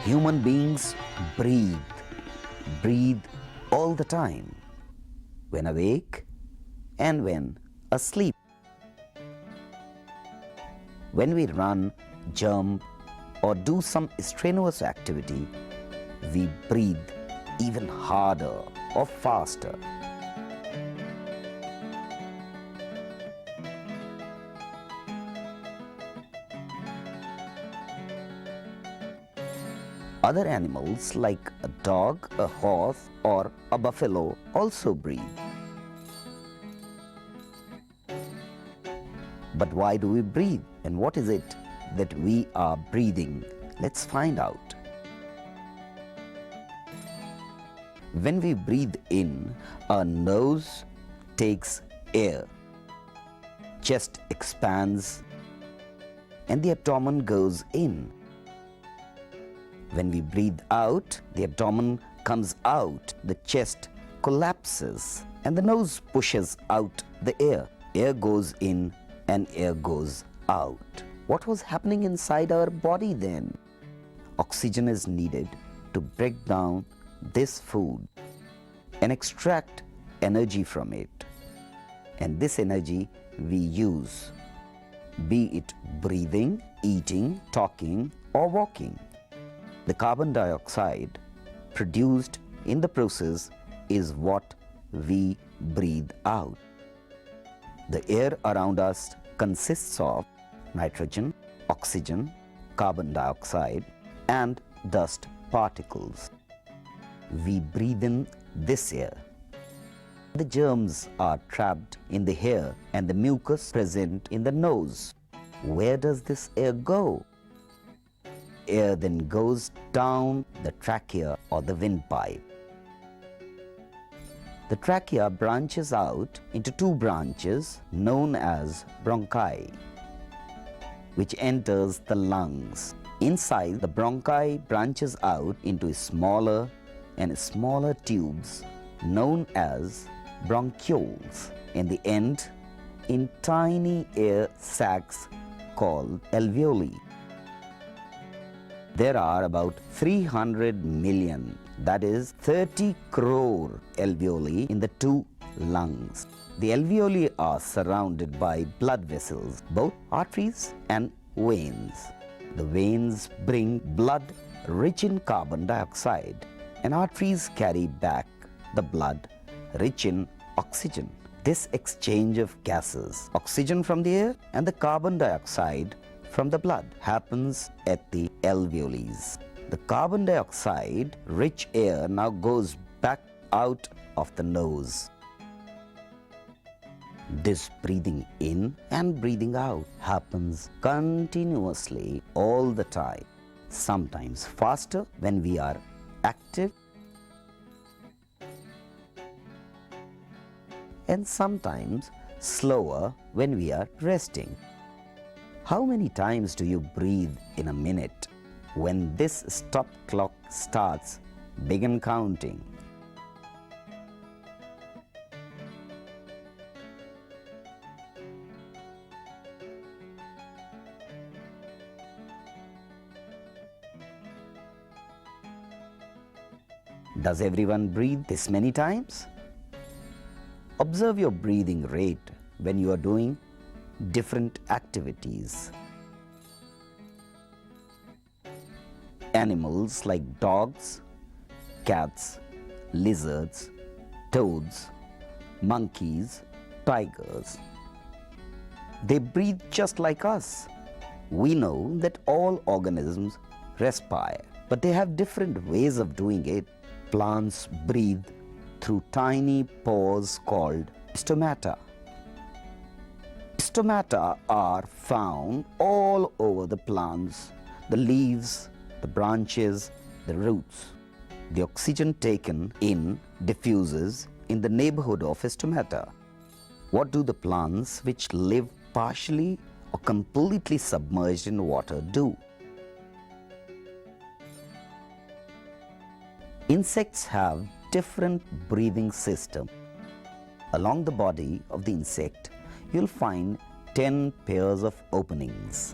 Human beings breathe all the time, when awake and when asleep. When we run, jump, or do some strenuous activity, we breathe even harder or faster. Other animals like a dog, a horse, or a buffalo also breathe. But why do we breathe? And what is it that we are breathing? Let's find out. When we breathe in, our nose takes air, chest expands, and the abdomen goes in. When we breathe out, the abdomen comes out, the chest collapses, and the nose pushes out the air. Air goes in and air goes out. What was happening inside our body then? Oxygen is needed to break down this food and extract energy from it. And this energy we use, be it breathing, eating, talking, or walking. The carbon dioxide produced in the process is what we breathe out. The air around us consists of nitrogen, oxygen, carbon dioxide, and dust particles. We breathe in this air. The germs are trapped in the hair and the mucus present in the nose. Where does this air go? Air then goes down the trachea or the windpipe. The trachea branches out into two branches known as bronchi, which enters the lungs. Inside, the bronchi branches out into smaller and smaller tubes known as bronchioles, and the end in tiny air sacs called alveoli. There are about 300 million, that is 30 crore alveoli in the two lungs. The alveoli are surrounded by blood vessels, both arteries and veins. The veins bring blood rich in carbon dioxide, and arteries carry back the blood rich in oxygen. This exchange of gases, oxygen from the air and the carbon dioxide from the blood, happens at the alveoles. The carbon dioxide rich air now goes back out of the nose. This breathing in and breathing out happens continuously all the time, sometimes faster when we are active and sometimes slower when we are resting. How many times do you breathe in a minute? When this stop clock starts, begin counting. Does everyone breathe this many times? Observe your breathing rate when you are doing different activities. Animals like dogs, cats, lizards, toads, monkeys, tigers, they breathe just like us. We know that all organisms respire, but they have different ways of doing it. Plants breathe through tiny pores called stomata. Stomata are found all over the plants, the leaves, the branches, the roots. The oxygen taken in diffuses in the neighborhood of stomata. What do the plants which live partially or completely submerged in water do? Insects have different breathing system. Along the body of the insect, you'll find 10 pairs of openings,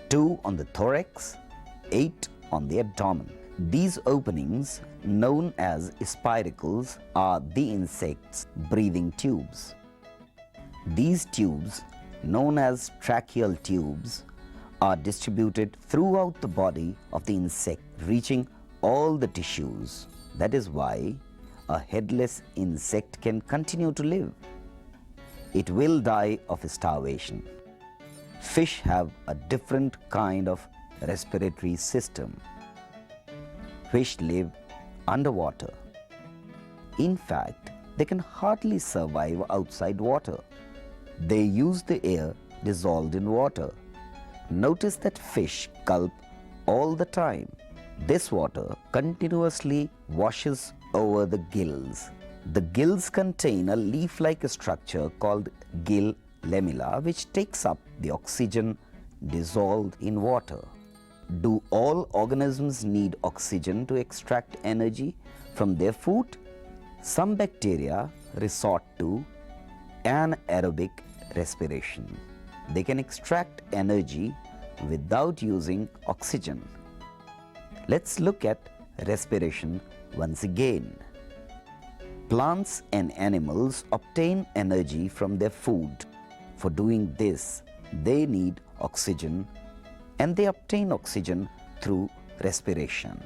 2 on the thorax, 8 on the abdomen. These openings, known as spiracles, are the insect's breathing tubes. These tubes, known as tracheal tubes, are distributed throughout the body of the insect, reaching all the tissues. That is why a headless insect can continue to live. It will die of starvation. Fish have a different kind of respiratory system. Fish live underwater. In fact, they can hardly survive outside water. They use the air dissolved in water. Notice that fish gulp all the time. This water continuously washes over the gills. The gills contain a leaf-like structure called gill lamella, which takes up the oxygen dissolved in water. Do all organisms need oxygen to extract energy from their food? Some bacteria resort to anaerobic respiration. They can extract energy without using oxygen. Let's look at respiration once again. Plants and animals obtain energy from their food. For doing this, they need oxygen, and they obtain oxygen through respiration.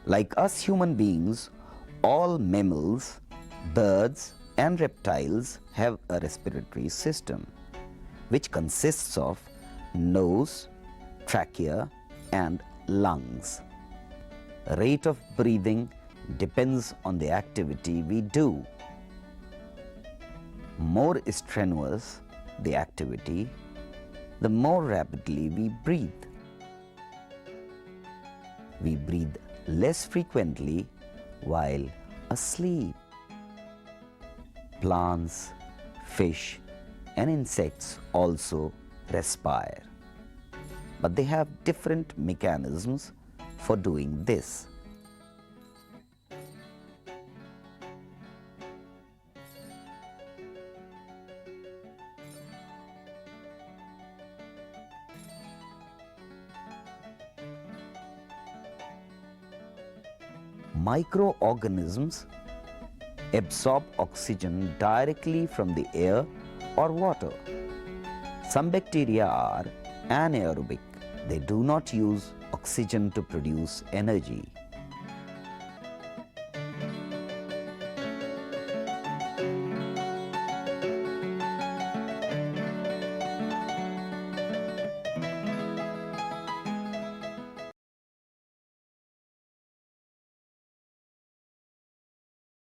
Like us human beings, all mammals, birds, and reptiles have a respiratory system, which consists of nose, trachea, and lungs. Rate of breathing depends on the activity we do. More strenuous the activity, the more rapidly we breathe. We breathe less frequently while asleep. Plants, fish, and insects also respire, but they have different mechanisms for doing this. Microorganisms absorb oxygen directly from the air or water. Some bacteria are anaerobic. They do not use oxygen to produce energy.